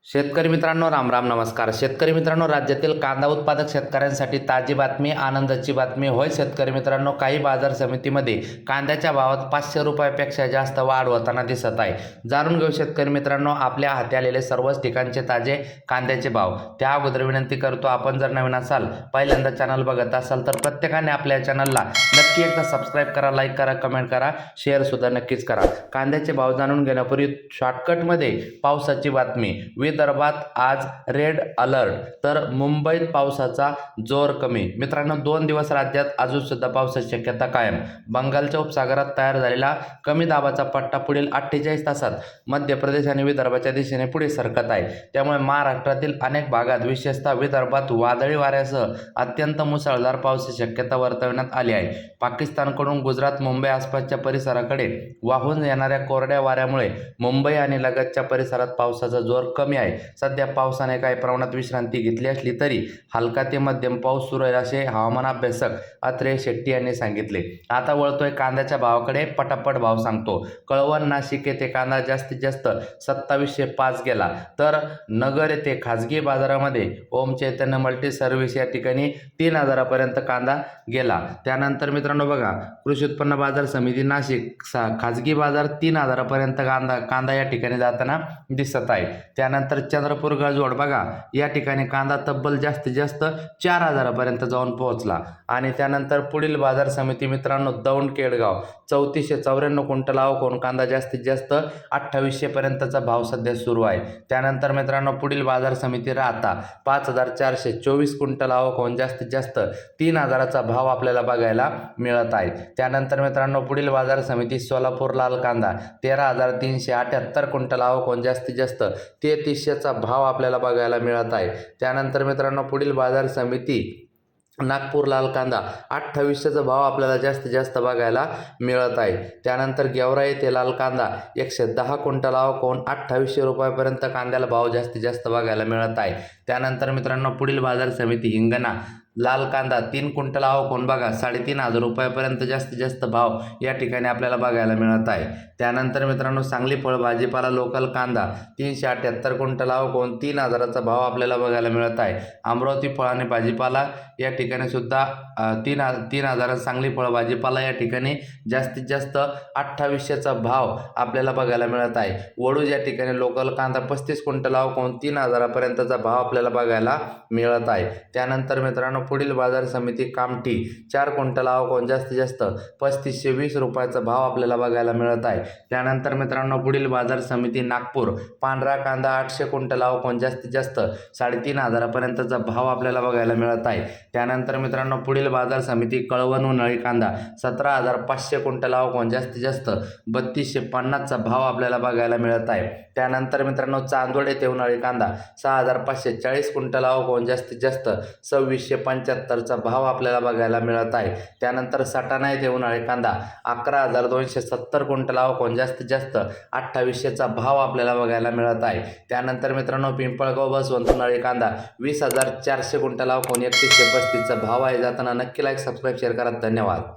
शेतकरी मित्रांनो, राम राम, नमस्कार. शेतकरी मित्रांनो, राज्यातील कांदा उत्पादक शेतकऱ्यांसाठी ताजी बातमी, आनंदाची बातमी. होय शेतकरी मित्रांनो, काही बाजार समितीमध्ये कांद्याच्या भावात 500 रुपयापेक्षा जास्त वाढ होताना दिसत आहे. जाणून घेऊ शेतकरी मित्रांनो आपल्या हाती आलेले सर्वच ठिकाणचे ताजे कांद्याचे भाव. त्या अगोदर विनंती करतो, आपण जर नवीन असाल, पहिल्यांदा चॅनल बघत असाल तर प्रत्येकाने आपल्या चॅनलला नक्की एकदा सबस्क्राईब करा, लाईक करा, कमेंट करा, शेअर सुद्धा नक्कीच करा. कांद्याचे भाव जाणून घेण्यापूर्वी शॉर्टकटमध्ये पावसाची बातमी. विदर्भात आज रेड अलर्ट, तर मुंबईत पावसाचा जोर कमी. मित्रांनो, 2 दिवस राज्यात अजून सुद्धा पावसाची शक्यता कायम. बंगालच्या उपसागरात तयार झालेला कमी दाबाचा पट्टा पुढील 48 तासात मध्य प्रदेश आणि विदर्भाच्या दिशेने पुढे सरकत आहे. त्यामुळे महाराष्ट्रातील अनेक भागात, विशेषतः विदर्भात वादळी वाऱ्यासह अत्यंत मुसळधार पावसाची शक्यता वर्तवण्यात आली आहे. पाकिस्तानकडून गुजरात, मुंबई आसपासच्या परिसराकडे वाहून येणाऱ्या कोरड्या वाऱ्यामुळे मुंबई आणि लगतच्या परिसरात पावसाचा जोर कमी आहे. सध्या पावसाने काही प्रमाणात विश्रांती घेतली असली तरी हलका ते मध्यम पाऊस सुरू आहे, असे हवामान अभ्यासक अत्रेय शेट्टी यांनी सांगितले. आता वळतोय कांद्याच्या भावाकडे, पटापट भाव सांगतो. कळवण, नाशिक येथे कांदा जास्तीत जास्त 2705 गेला, तर नगर येथे खाजगी बाजारामध्ये ओम चैतन्य मल्टी सर्व्हिस या ठिकाणी 3000 पर्यंत कांदा गेला. त्यानंतर मित्रांनो बघा, कृषी उत्पन्न बाजार समिती नाशिक खाजगी बाजार 3000 पर्यंत कांदा या ठिकाणी जाताना दिसत आहे. त्यानंतर चंद्रपूर गळजोड बघा, या ठिकाणी कांदा तब्बल जास्तीत जास्त 4000 पर्यंत जाऊन पोहोचला. आणि त्यानंतर पुढील बाजार समिती मित्रांनो, दौंड केडगाव 3494 क्विंटल आवक कांदा जास्तीत जास्त 2800 पर्यंतचा भाव सध्या सुरू आहे. त्यानंतर मित्रांनो, पुढील बाजार समिती राहता 5424 क्विंटल आवक जास्तीत जास्त 3000चा भाव आपल्याला बघायला मिळत आहे. त्यानंतर मित्रांनो, पुढील बाजार समिती सोलापूर लाल कांदा 13378 क्विंटल आवक जास्तीत जास्त 3300चा भाव आपल्याला बघायला मिळत आहे. त्यानंतर मित्रांनो, पुढील बाजार समिती नागपूर लाल कांदा 2800चा भाव आपल्याला जास्तीत जास्त बघायला मिळत आहे. त्यानंतर गेवरा येथे लाल कांदा 110 क्विंटल आवक 2800 रुपयापर्यंत कांद्याला भाव जास्तीत जास्त बघायला मिळत आहे. त्यानंतर मित्रांनो, पुढील बाजार समिती हिंगणा लाल कांदा 3 क्विंटल आवक बघा 3500 रुपयापर्यंत जास्तीत जास्त भाव या ठिकाणी आपल्याला बघायला मिळत आहे. त्यानंतर मित्रांनो, सांगली फळ भाजीपाला लोकल कांदा 378 क्विंटल आवक 3000चा भाव आपल्याला बघायला मिळत आहे. अमरावती फळ आणि भाजीपाला या ठिकाणी सुद्धा 3000 सांगली फळ भाजीपाला या ठिकाणी जास्तीत जास्त 2800चा भाव आपल्याला बघायला मिळत आहे. वडूज या ठिकाणी लोकल कांदा 35 क्विंटल आवक 3000 पर्यंतचा भाव आपल्याला बघायला मिळत आहे. त्यानंतर मित्रांनो, पुढील बाजार समिती कामठी 4 क्विंटल आवक जास्तीत जास्त 3520 रुपयाचा भाव आपल्याला बघायला मिळत आहे. त्यानंतर मित्रांनो, पुढील बाजार समिती नागपूर पांढरा कांदा 800 क्विंटल आवक जास्तीत जास्त 3500 पर्यंतचा भाव आपल्याला बघायला मिळत आहे. त्यानंतर मित्रांनो, पुढील बाजार समिती कळवण उन्हाळी कांदा 17500 क्विंटल आवक जास्तीत जास्त 3250चा भाव आपल्याला बघायला मिळत आहे. त्यानंतर मित्रांनो, चांदोड येथे उन्हाळी कांदा 6540 क्विंटल आवक जास्तीत जास्त 2675चा भाव आपल्याला बघायला मिळत आहे. त्यानंतर सटाणा येथे उन्हाळी कांदा 11270 क्विंटल आवक जास्तीत जास्त 2800चा भाव आपल्याला बघायला मिळत आहे. त्यानंतर मित्रांनो, पिंपळगाव बसवंत उन्हाळी कांदा 20400 क्विंटल आवक 3135चा भाव आहे. जाताना नक्की लाईक, सबस्क्राईब, शेअर करा. धन्यवाद.